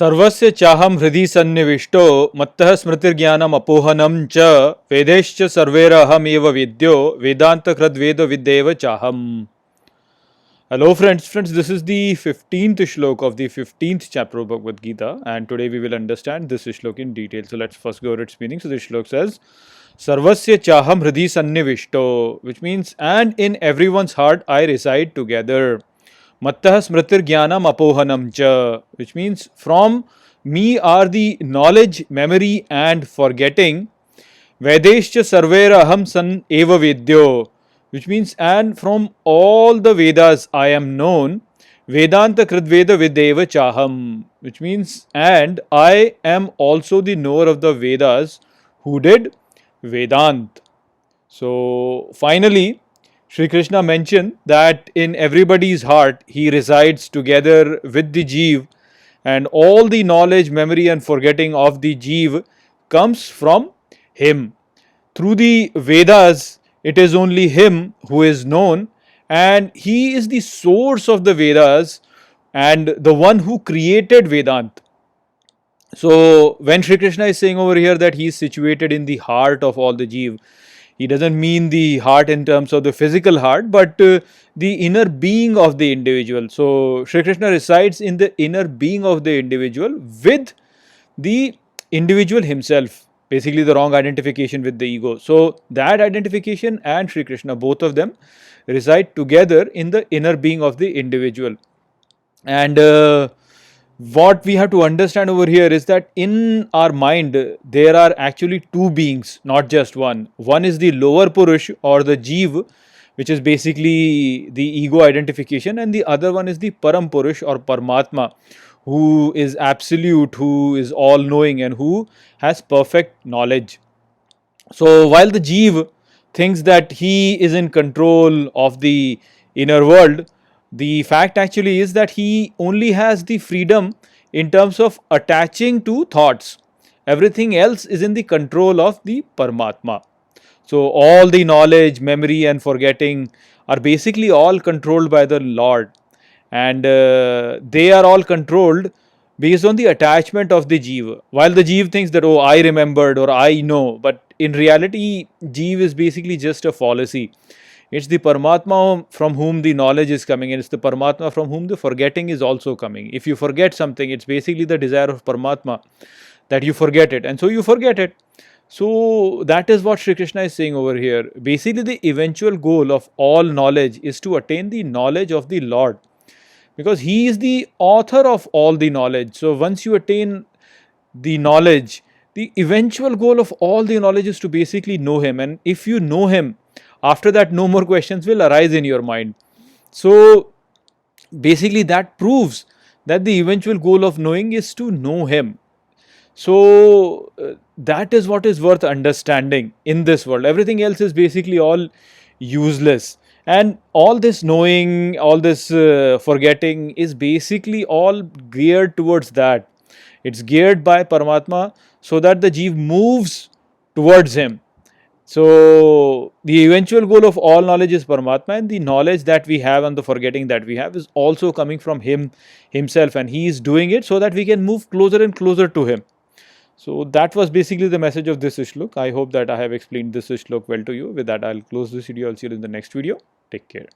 सर्वस्य चाहम हृदि सन्निविष्टो मत्तः स्मृतिर्ज्ञानम अपोहनम च वेदैश्च सर्वैरहमेव विद्यो वेदांतकृद्वेद विद्येव चाहम. Hello friends, this is the 15th Shloka of the 15th chapter of Bhagavad Gita, and today we will understand this Shloka in detail. So let's first go over its meaning. So this Shloka says, Sarvasya chaham hridhi sannivishto, which means, and in everyone's heart I reside together. Mattah smritir jnanam apohanam cha, which means from me are the knowledge, memory and forgetting. Vedeshcha sarvera aham san eva vidyo, which means, and from all the Vedas I am known. Vedanta kridveda vidyeva chaham, which means, and I am also the knower of the Vedas who did Vedant. So finally, Shri Krishna mentioned that in everybody's heart he resides together with the Jeev, and all the knowledge, memory and forgetting of the Jeev comes from him. Through the Vedas, it is only him who is known, and he is the source of the Vedas and the one who created Vedant. So when Shri Krishna is saying over here that he is situated in the heart of all the Jeev, he doesn't mean the heart in terms of the physical heart, but the inner being of the individual. So Shri Krishna resides in the inner being of the individual with the individual himself. Basically the wrong identification with the ego. So that identification and Shri Krishna, both of them reside together in the inner being of the individual. And what we have to understand over here is that in our mind there are actually two beings, not just one. One is the lower Purush or the Jeev, which is basically the ego identification, and the other one is the Param Purush or Paramatma, who is absolute, who is all knowing and who has perfect knowledge. So while the Jeev thinks that he is in control of the inner world, the fact actually is that he only has the freedom in terms of attaching to thoughts. Everything else is in the control of the Paramatma. So all the knowledge, memory and forgetting are basically all controlled by the Lord, and they are all controlled based on the attachment of the Jeev. While the Jeev thinks that, oh, I remembered or I know, but in reality Jeev is basically just a fallacy. It's the Paramatma from whom the knowledge is coming, and it's the Paramatma from whom the forgetting is also coming. If you forget something, it's basically the desire of Paramatma that you forget it, and so you forget it. So that is what Shri Krishna is saying over here. Basically the eventual goal of all knowledge is to attain the knowledge of the Lord, because he is the author of all the knowledge. So once you attain the knowledge, the eventual goal of all the knowledge is to basically know him, and if you know him, after that no more questions will arise in your mind. So basically that proves that the eventual goal of knowing is to know him. So that is what is worth understanding in this world. Everything else is basically all useless, and all this knowing, all this forgetting is basically all geared towards that. It's geared by Paramatma so that the Jeev moves towards him. So the eventual goal of all knowledge is Paramatma, and the knowledge that we have and the forgetting that we have is also coming from him himself, and he is doing it so that we can move closer and closer to him. So that was basically the message of this Shloka. I hope that I have explained this Shloka well to you. With that, I'll close this video. I'll see you in the next video. Take care.